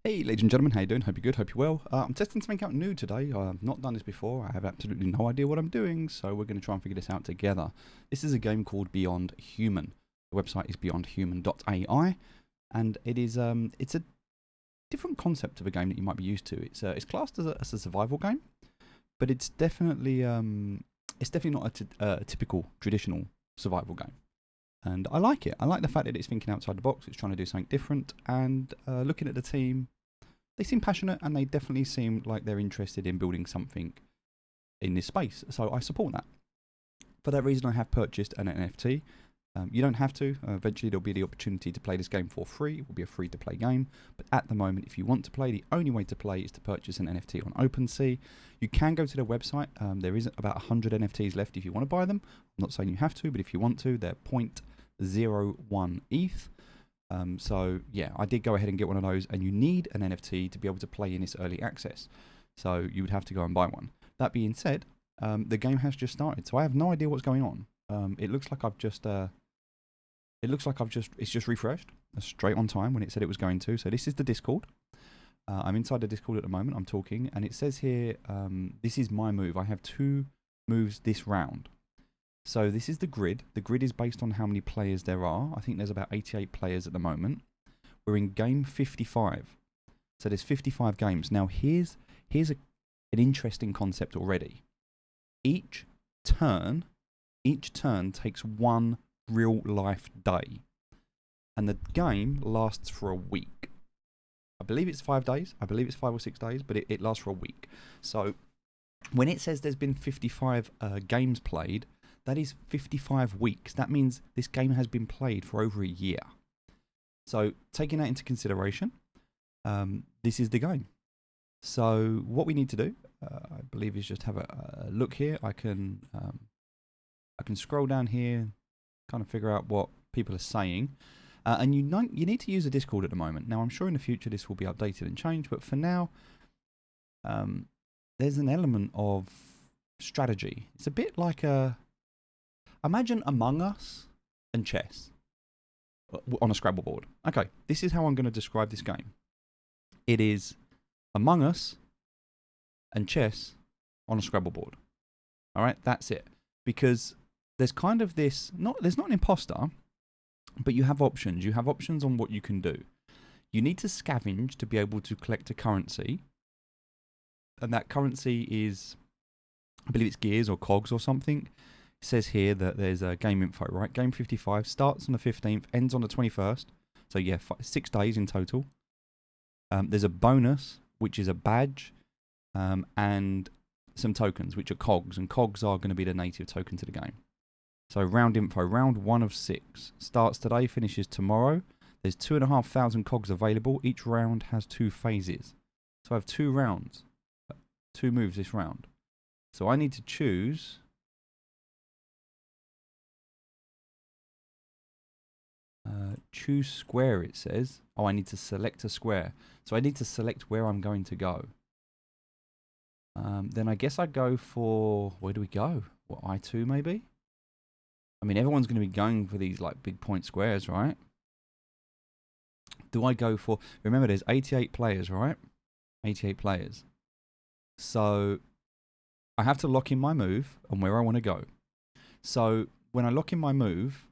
Hey ladies and gentlemen, how you doing? Hope you're good, hope you're well. I'm testing something out new today. I've not done this before. I have absolutely no idea what I'm doing, so we're going to try and figure this out together. This is a game called BeyondHuman. The website is beyondhuman.ai, and it's a different concept of a game that you might be used to. It's classed as a survival game, but it's definitely not a typical traditional survival game. And I like it. I like the fact that it's thinking outside the box. It's trying to do something different. And looking at the team, they seem passionate and they definitely seem like they're interested in building something in this space. So I support that. For that reason, I have purchased an NFT. You don't have to. Eventually, there'll be the opportunity to play this game for free. It will be a free-to-play game. But at the moment, if you want to play, the only way to play is to purchase an NFT on OpenSea. You can go to their website. There is about 100 NFTs left if you want to buy them. I'm not saying you have to, but if you want to, they're 0.01 ETH. So yeah, I did go ahead and get one of those, and you need an NFT to be able to play in this early access. So you would have to go and buy one. That being said, the game has just started, so I have no idea what's going on. It looks like it's just refreshed straight on time when it said it was going to. So this is the Discord. I'm inside the Discord at the moment. I'm talking, and it says here, this is my move. I have 2 moves this round. So this is the grid. The grid is based on how many players there are. I think there's about 88 players at the moment. We're in game 55. So there's 55 games. Now here's an interesting concept already. Each turn takes 1 real life day. And the game lasts for a week. I believe it's 5 days. I believe it's 5 or 6 days, but it lasts for a week. So when it says there's been 55 games played, that is 55 weeks. That means this game has been played for over a year. So taking that into consideration, this is the game. So what we need to do, I believe, is just have a look here. I can scroll down here, kind of figure out what people are saying. And you need to use a Discord at the moment. Now, I'm sure in the future this will be updated and changed, but for now, there's an element of strategy. It's a bit like imagine Among Us and chess on a Scrabble board. Okay, this is how I'm going to describe this game. It is Among Us and chess on a Scrabble board. All right, that's it. Because there's kind of this, there's not an imposter, but you have options. You have options on what you can do. You need to scavenge to be able to collect a currency. And that currency is, I believe it's gears or cogs or something. It says here that there's a game info, right? Game 55 starts on the 15th, ends on the 21st. So yeah, 6 days in total. There's a bonus, which is a badge, and some tokens, which are cogs. And cogs are going to be the native token to the game. So round info, round 1 of 6. Starts today, finishes tomorrow. There's 2,500 cogs available. Each round has 2 phases. So I have 2 rounds, 2 moves this round. So I need to choose... choose square, it says. Oh, I need to select a square. So I need to select where I'm going to go. Then I guess I go for... Where do we go? What, I2 maybe? I mean, everyone's going to be going for these like big point squares, right? Do I go for... Remember, there's 88 players, right? 88 players. So I have to lock in my move and where I want to go. So when I lock in my move,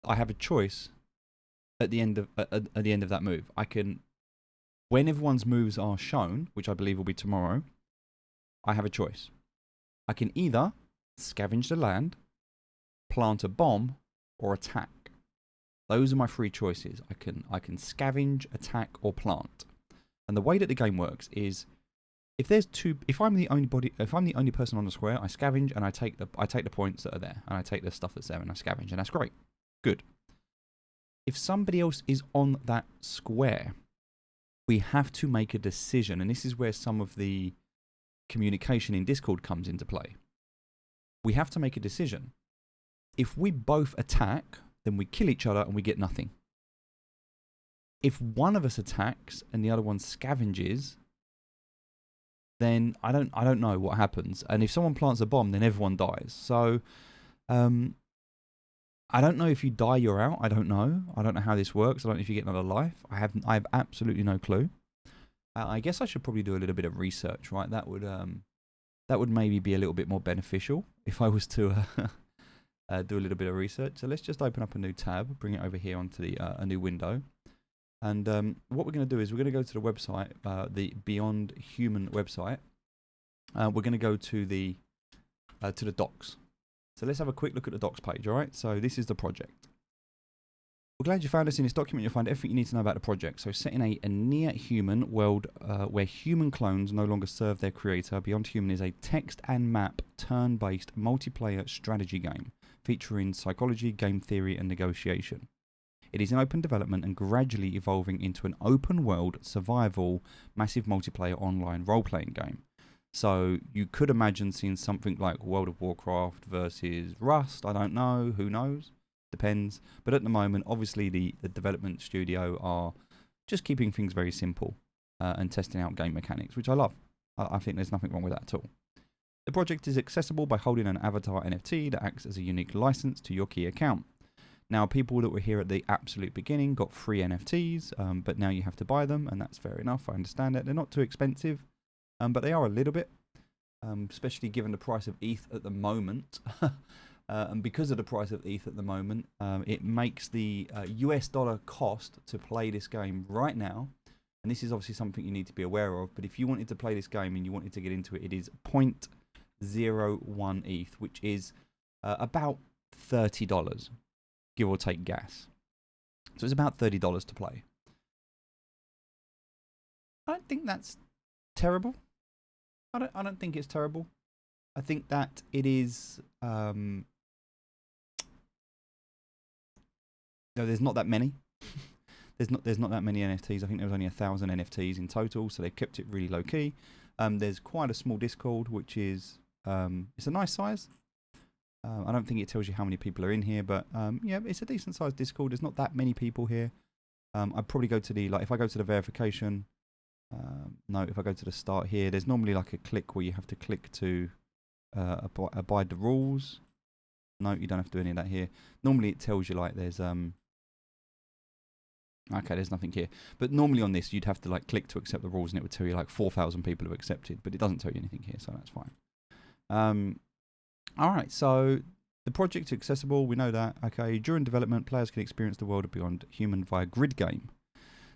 I have a choice at the end of that move. I can, when everyone's moves are shown, which I believe will be tomorrow, I have a choice. I can either scavenge the land, plant a bomb, or attack. Those are my 3 choices. I can scavenge, attack, or plant. And the way that the game works is, if I'm the only person on the square, I scavenge and I take the points that are there, and I take the stuff that's there and I scavenge, and that's great. Good. If somebody else is on that square, we have to make a decision, and this is where some of the communication in Discord comes into play. We have to make a decision. If we both attack, then we kill each other and we get nothing. If one of us attacks and the other one scavenges, then I don't know what happens. And if someone plants a bomb, then everyone dies. So I don't know if you die, you're out. I don't know. I don't know how this works. I don't know if you get another life. I have absolutely no clue. I guess I should probably do a little bit of research, right? That would maybe be a little bit more beneficial if I was to do a little bit of research. So let's just open up a new tab, bring it over here onto the a new window. And what we're going to do is we're going to go to the website, the BeyondHuman website. We're going to go to the docs. So let's have a quick look at the docs page, all right? So this is the project. We're glad you found us. In this document, you'll find everything you need to know about the project. So set in a near-human world where human clones no longer serve their creator, BeyondHuman is a text and map turn-based multiplayer strategy game featuring psychology, game theory, and negotiation. It is in open development and gradually evolving into an open-world, survival, massive multiplayer online role-playing game. So you could imagine seeing something like World of Warcraft versus Rust. I don't know. Who knows? Depends. But at the moment, obviously, the development studio are just keeping things very simple and testing out game mechanics, which I love. I think there's nothing wrong with that at all. The project is accessible by holding an avatar NFT that acts as a unique license to your key account. Now, people that were here at the absolute beginning got free NFTs, but now you have to buy them, and that's fair enough. I understand that. They're not too expensive. But they are a little bit, especially given the price of ETH at the moment. And because of the price of ETH at the moment, it makes the US dollar cost to play this game right now. And this is obviously something you need to be aware of. But if you wanted to play this game and you wanted to get into it, it is 0.01 ETH, which is about $30, give or take gas. So it's about $30 to play. I don't think that's terrible. I don't think it's terrible. I think that it is. No, there's not that many. there's not that many NFTs. I think there was only 1,000 NFTs in total, so they've kept it really low key. There's quite a small Discord, which is it's a nice size. I don't think it tells you how many people are in here, but yeah, it's a decent sized Discord. There's not that many people here. I'd probably go to the if I go to the verification. No, if I go to the start here, there's normally like a click where you have to click to abide the rules. No, you don't have to do any of that here. Normally it tells you like there's okay, there's nothing here. But normally on this you'd have to like click to accept the rules and it would tell you like 4,000 people have accepted, but it doesn't tell you anything here, so that's fine. Alright, so the project's accessible, we know that. Okay, during development, players can experience the world of BeyondHuman via Grid Game.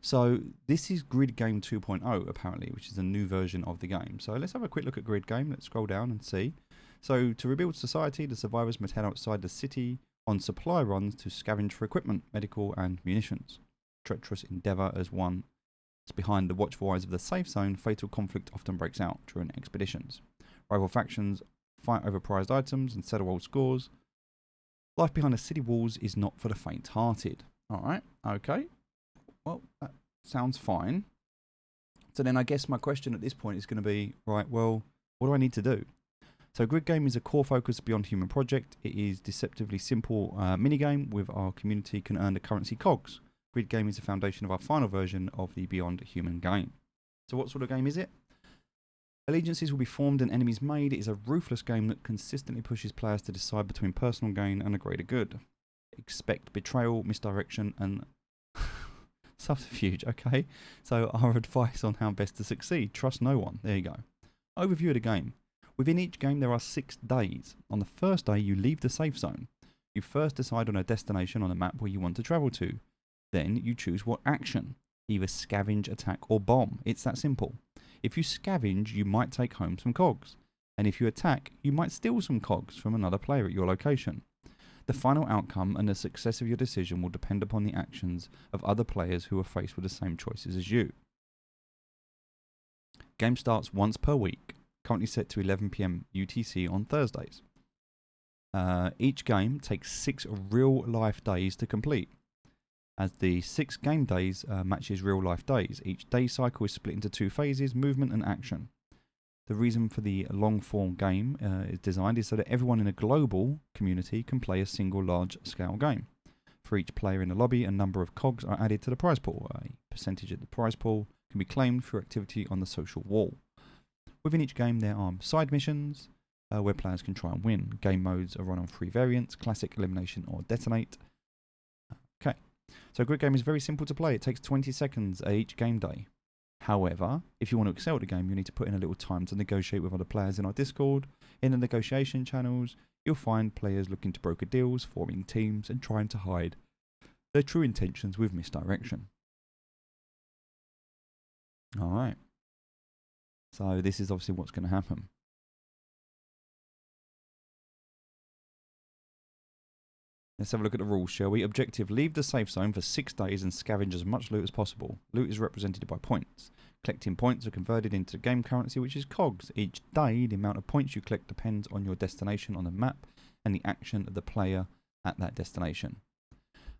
So this is Grid Game 2.0 apparently, which is a new version of the game. So let's have a quick look at Grid Game. Let's scroll down and see. So to rebuild society, the survivors must head outside the city on supply runs to scavenge for equipment, medical and munitions. Treacherous endeavour as one is behind the watchful eyes of the safe zone, fatal conflict often breaks out during expeditions. Rival factions fight over prized items and settle old scores. Life behind the city walls is not for the faint-hearted. Alright, okay. Well, that sounds fine. So then I guess my question at this point is going to be, right, well, what do I need to do? So Grid Game is a core focus BeyondHuman project. It is deceptively simple minigame with our community can earn the currency cogs. Grid Game is the foundation of our final version of the BeyondHuman game. So what sort of game is it? Allegiances will be formed and enemies made. It is a ruthless game that consistently pushes players to decide between personal gain and a greater good. Expect betrayal, misdirection, and subterfuge, okay? So our advice on how best to succeed. Trust no one. There you go. Overview of the game. Within each game there are 6 days. On the first day you leave the safe zone. You first decide on a destination on a map where you want to travel to. Then you choose what action. Either scavenge, attack or bomb. It's that simple. If you scavenge you might take home some cogs. And if you attack you might steal some cogs from another player at your location. The final outcome and the success of your decision will depend upon the actions of other players who are faced with the same choices as you. Game starts once per week, currently set to 11 PM UTC on Thursdays. Each game takes 6 real-life days to complete, as the 6 game days matches real-life days. Each day cycle is split into 2 phases, movement and action. The reason for the long-form game is designed is so that everyone in a global community can play a single large-scale game. For each player in the lobby, a number of cogs are added to the prize pool. A percentage of the prize pool can be claimed through activity on the social wall. Within each game, there are side missions, where players can try and win. Game modes are run on 3 variants: Classic, Elimination, or Detonate. Okay, so Grid Game is very simple to play. It takes 20 seconds at each game day. However, if you want to excel at the game, you need to put in a little time to negotiate with other players in our Discord. In the negotiation channels, you'll find players looking to broker deals, forming teams, and trying to hide their true intentions with misdirection. Alright, so this is obviously what's going to happen. Let's have a look at the rules, shall we? Objective: leave the safe zone for 6 days and scavenge as much loot as possible. Loot is represented by points. Collecting points are converted into game currency, which is cogs. Each day, the amount of points you collect depends on your destination on the map and the action of the player at that destination.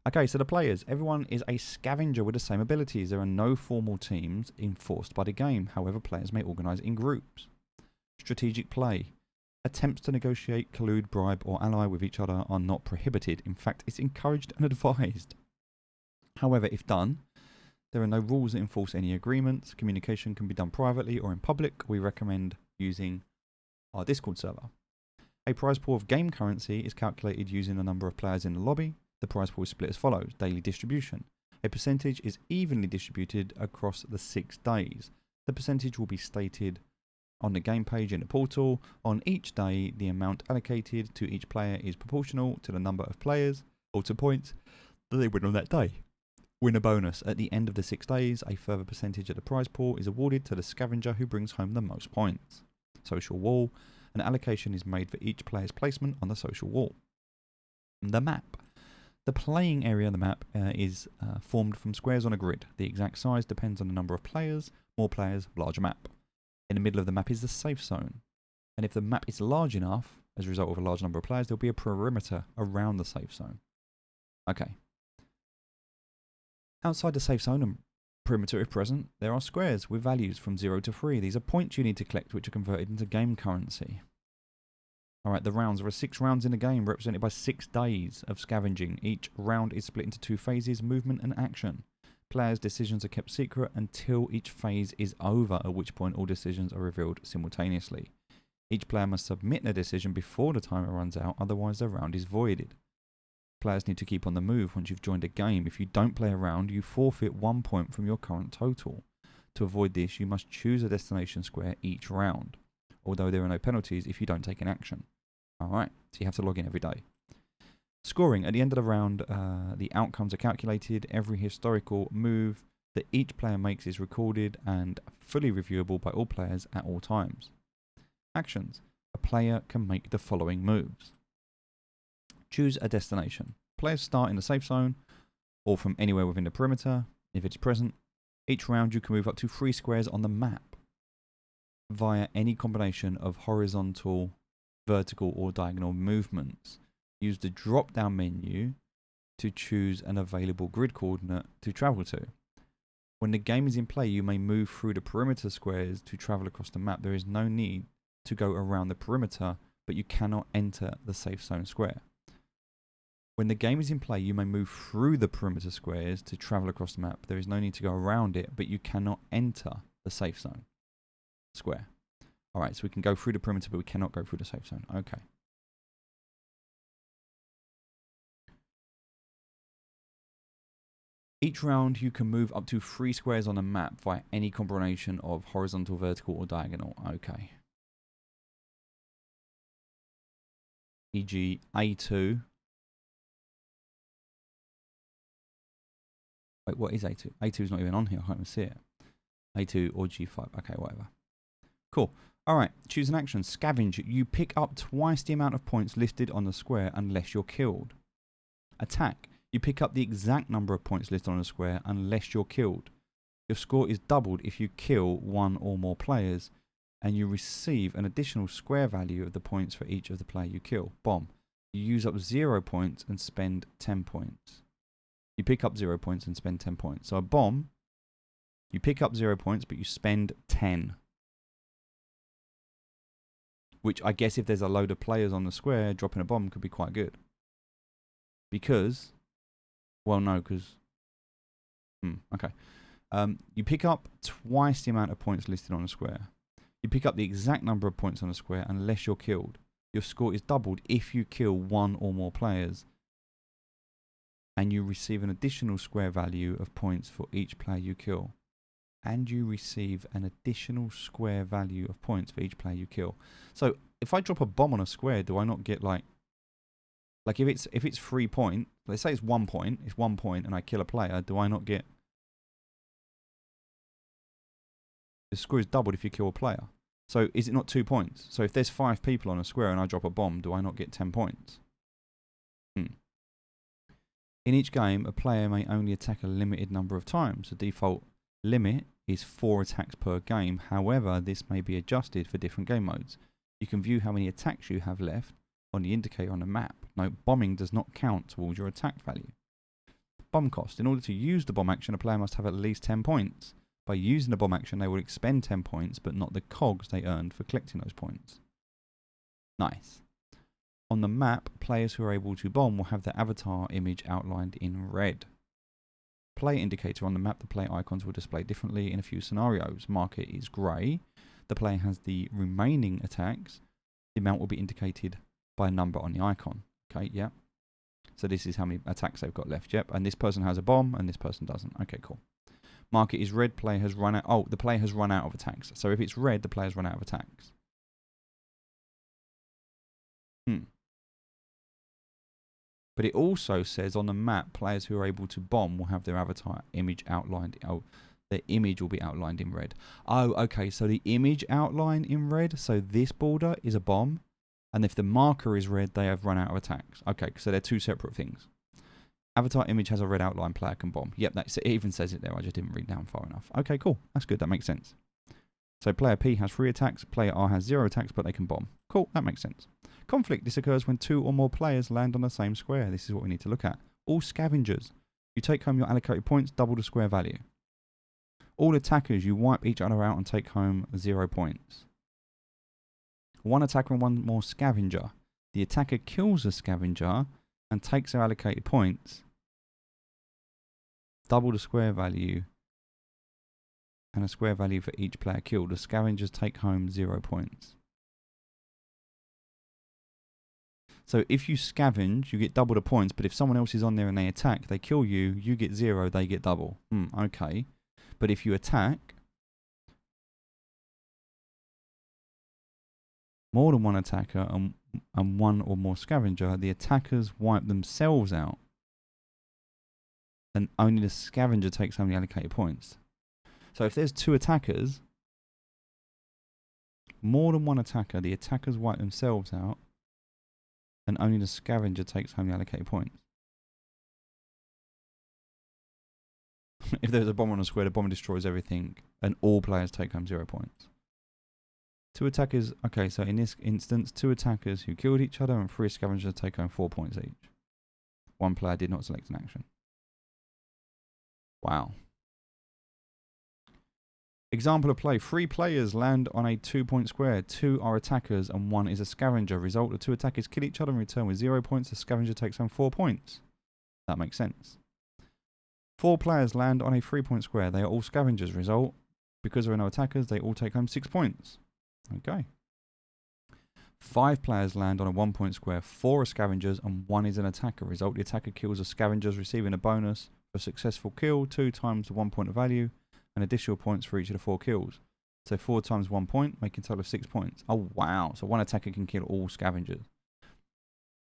Okay, so the players. Everyone is a scavenger with the same abilities. There are no formal teams enforced by the game. However, players may organise in groups. Strategic play. Attempts to negotiate, collude, bribe, or ally with each other are not prohibited. In fact, it's encouraged and advised. However, if done, there are no rules that enforce any agreements. Communication can be done privately or in public. We recommend using our Discord server. A prize pool of game currency is calculated using the number of players in the lobby. The prize pool is split as follows: daily distribution. A percentage is evenly distributed across the 6 days. The percentage will be stated on the game page in the portal. On each day, the amount allocated to each player is proportional to the number of players or to points that they win on that day. Win a bonus. At the end of the 6 days, a further percentage of the prize pool is awarded to the scavenger who brings home the most points. Social wall. An allocation is made for each player's placement on the social wall. The map. The playing area of the map is formed from squares on a grid. The exact size depends on the number of players. More players, larger map. In the middle of the map is the safe zone. And if the map is large enough, as a result of a large number of players, there'll be a perimeter around the safe zone. Okay. Outside the safe zone and perimeter if present, there are squares with values from 0 to 3. These are points you need to collect, which are converted into game currency. Alright, the rounds. There are 6 rounds in the game, represented by 6 days of scavenging. Each round is split into 2 phases: movement and action. Players' decisions are kept secret until each phase is over, at which point all decisions are revealed simultaneously. Each player must submit their decision before the timer runs out, otherwise the round is voided. Players need to keep on the move once you've joined a game. If you don't play a round, you forfeit 1 point from your current total. To avoid this, you must choose a destination square each round, although there are no penalties if you don't take an action. Alright, so you have to log in every day. Scoring. At the end of the round, the outcomes are calculated. Every historical move that each player makes is recorded and fully reviewable by all players at all times. Actions. A player can make the following moves. Choose a destination. Players start in the safe zone or from anywhere within the perimeter, if it's present. Each round you can move up to 3 squares on the map via any combination of horizontal, vertical, or diagonal movements. Use the drop-down menu to choose an available grid coordinate to travel to. When the game is in play, you may move through the perimeter squares to travel across the map. There is no need to go around the perimeter, but you cannot enter the safe zone square. When the game is in play, you may move through the perimeter squares to travel across the map. There is no need to go around it, but you cannot enter the safe zone square. Alright, so we can go through the perimeter, but we cannot go through the safe zone. Okay. Each round, you can move up to 3 squares on a map via any combination of horizontal, vertical, or diagonal. Okay. E.g. A2. Wait, what is A2? A2 is not even on here. I can't even see it. A2 or G5. Okay, whatever. Cool. Alright, choose an action. Scavenge. You pick up twice the amount of points listed on the square unless you're killed. Attack. You pick up the exact number of points listed on the square unless you're killed. Your score is doubled if you kill 1 or more players, and you receive an additional square value of the points for each of the player you kill. Bomb. You use up 0 points and spend 10 points. You pick up 0 points and spend 10 points. So a bomb, you pick up 0 points, but you spend 10. Which I guess if there's a load of players on the square, dropping a bomb could be quite good. Because, well, no, because, okay. You pick up twice the amount of points listed on the square. You pick up the exact number of points on a square unless you're killed. Your score is doubled if you kill one or more players. And you receive an additional square value of points for each player you kill. And you receive an additional square value of points for each player you kill. So if I drop a bomb on a square, do I not get like if it's 3 points, let's say it's 1 point, and I kill a player, do I not get... The score is doubled if you kill a player. So is it not 2 points? So if there's 5 people on a square and I drop a bomb, do I not get 10 points? In each game, a player may only attack a limited number of times. The default limit is 4 attacks per game. However, this may be adjusted for different game modes. You can view how many attacks you have left on the indicator on the map. Note, bombing does not count towards your attack value. Bomb cost. In order to use the bomb action, a player must have at least 10 points. By using the bomb action, they will expend 10 points, but not the cogs they earned for collecting those points. Nice. On the map, players who are able to bomb will have their avatar image outlined in red. Player indicator on the map, the player icons will display differently in a few scenarios. Marker is grey. The player has the remaining attacks. The amount will be indicated by a number on the icon. Okay, yeah. So this is how many attacks they've got left, yep. And this person has a bomb and this person doesn't. Okay, cool. Marker is red, player has run out. Oh, the player has run out of attacks. So if it's red, the player's run out of attacks. But it also says on the map, players who are able to bomb will have their avatar image outlined. Oh, their image will be outlined in red. Oh, okay. So the image outline in red. So this border is a bomb. And if the marker is red, they have run out of attacks. Okay, so they're 2 separate things. Avatar image has a red outline, player can bomb. Yep, it even says it there. I just didn't read down far enough. Okay, cool. That's good. That makes sense. So player P has 3 attacks. Player R has 0 attacks, but they can bomb. Cool. That makes sense. Conflict. This occurs when 2 or more players land on the same square. This is what we need to look at. All scavengers. You take home your allocated points, double the square value. All attackers. You wipe each other out and take home 0 points. 1 attacker and 1 more scavenger. The attacker kills a scavenger and takes their allocated points. Double the square value and a square value for each player killed. The scavengers take home 0 points. So if you scavenge, you get double the points, but if someone else is on there and they attack, they kill you, you get 0, they get double. Okay. But if you attack more than 1 attacker and 1 or more scavenger, the attackers wipe themselves out. And only the scavenger takes home the allocated points. So if there's 2 attackers, more than 1 attacker, the attackers wipe themselves out. And only the scavenger takes home the allocated points. If there's a bomb on a square, the bomb destroys everything. And all players take home 0 points. 2 attackers, okay, so in this instance, 2 attackers who killed each other and 3 scavengers take home 4 points each. 1 player did not select an action. Wow. Example of play. 3 players land on a 2-point square. 2 are attackers and 1 is a scavenger. Result, the 2 attackers kill each other and return with 0 points. The scavenger takes home 4 points. That makes sense. 4 players land on a 3-point square. They are all scavengers. Result, because there are no attackers, they all take home 6 points. Okay. 5 players land on a 1-point square. 4 are scavengers and 1 is an attacker. Result, the attacker kills the scavengers, receiving a bonus for a successful kill, 2 times the 1 point of value, and additional points for each of the 4 kills. So 4 times 1 point, making a total of 6 points. Oh, wow. So 1 attacker can kill all scavengers.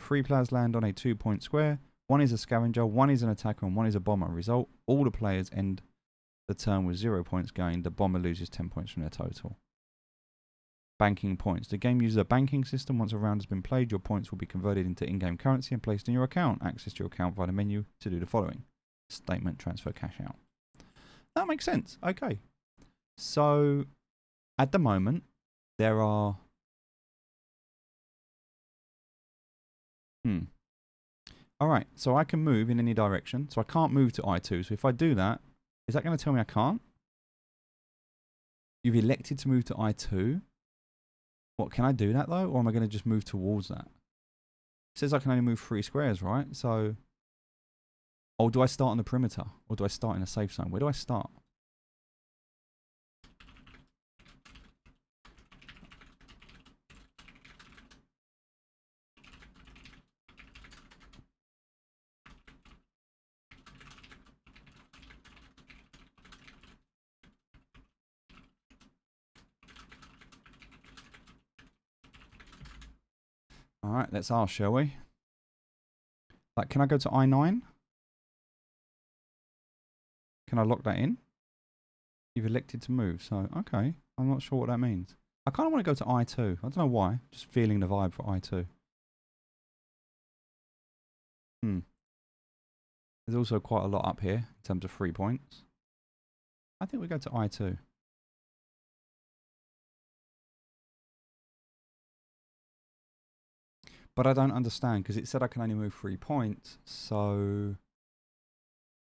3 players land on a 2-point square. 1 is a scavenger, 1 is an attacker, and 1 is a bomber. Result, all the players end the turn with 0 points gained. The bomber loses 10 points from their total. Banking points. The game uses a banking system. Once a round has been played, your points will be converted into in-game currency and placed in your account. Access your account via the menu to do the following. Statement, transfer, cash out. That makes sense. Okay. So, at the moment, there are... Alright, so I can move in any direction. So I can't move to I2. So if I do that, is that going to tell me I can't? You've elected to move to I2. What, can I do that though? Or am I going to just move towards that? It says I can only move 3 squares, right? So... Oh, do I start on the perimeter? Or do I start in a safe zone? Where do I start? All right, let's ask, shall we? Like, can I go to I9? Can I lock that in? You've elected to move, so okay. I'm not sure what that means. I kind of want to go to I2. I don't know why. Just feeling the vibe for I2. There's also quite a lot up here in terms of 3 points. I think we go to I2. But I don't understand because it said I can only move 3 points. So,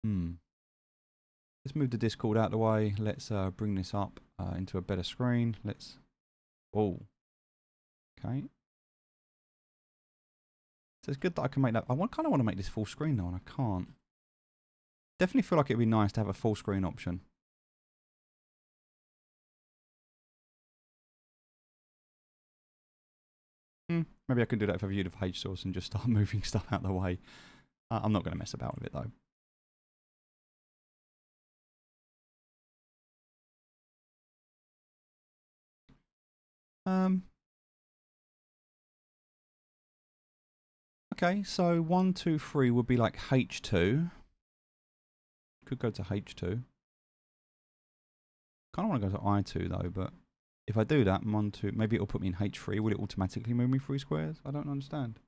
let's move the Discord out of the way. Let's bring this up into a better screen. Let's. Oh, okay. So it's good that I can make that. I kind of want to make this full screen though, and I can't. Definitely feel like it'd be nice to have a full screen option. Maybe I can do that if I view the page source and just start moving stuff out of the way. I'm not going to mess about with it though. Okay, so 1, 2, 3 would be like H2. Could go to H2. Kind of want to go to I2 though, but if I do that, 1, 2, maybe it'll put me in H3. Will it automatically move me 3 squares? I don't understand.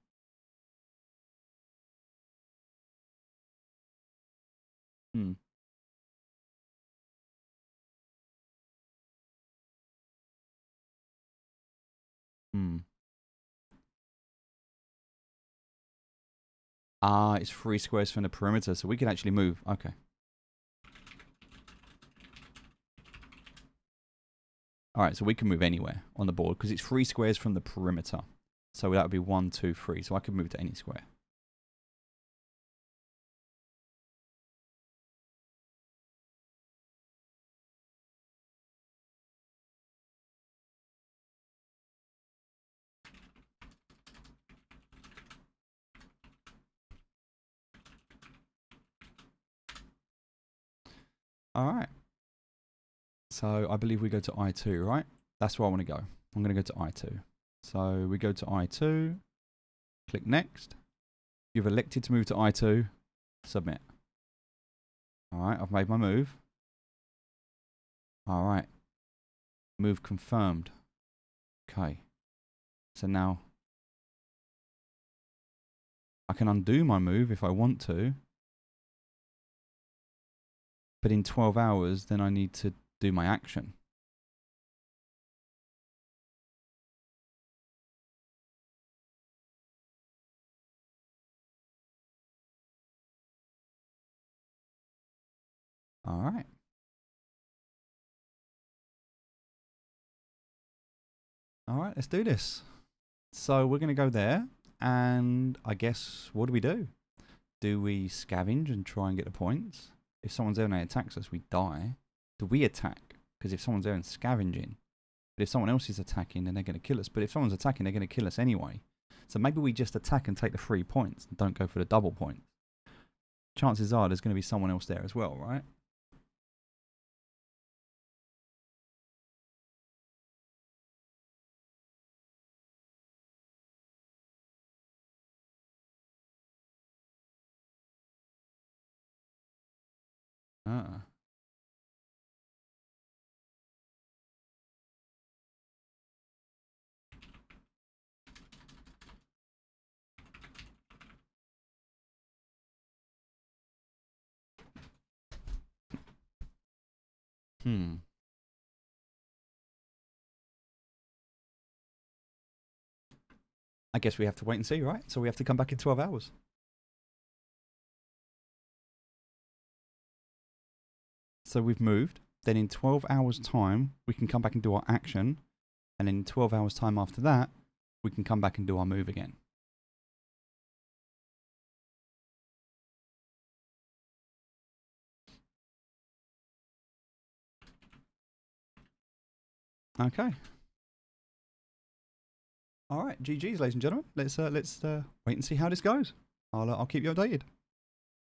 Ah, it's 3 squares from the perimeter, so we can actually move. Okay. Alright, so we can move anywhere on the board because it's 3 squares from the perimeter. So that would be 1, 2, 3. So I could move to any square. Alright. So I believe we go to I2, right? That's where I want to go. I'm going to go to I2. So we go to I2. Click next. You've elected to move to I2. Submit. Alright, I've made my move. Alright. Move confirmed. Okay. So now I can undo my move if I want to. But in 12 hours, then I need to do my action. Alright. Alright, let's do this. So we're going to go there. And I guess, what do? Do we scavenge and try and get the points? If someone's there and they attacks us, we die. Do we attack? Because if someone's there and scavenging. But if someone else is attacking, then they're going to kill us. But if someone's attacking, they're going to kill us anyway. So maybe we just attack and take the 3 points and don't go for the double point. Chances are there's going to be someone else there as well, right? Ah. I guess we have to wait and see, right? So we have to come back in 12 hours. So we've moved. Then in 12 hours time, we can come back and do our action. And in 12 hours time after that, we can come back and do our move again. Okay. All right, GG's, ladies and gentlemen. Let's wait and see how this goes. I'll keep you updated.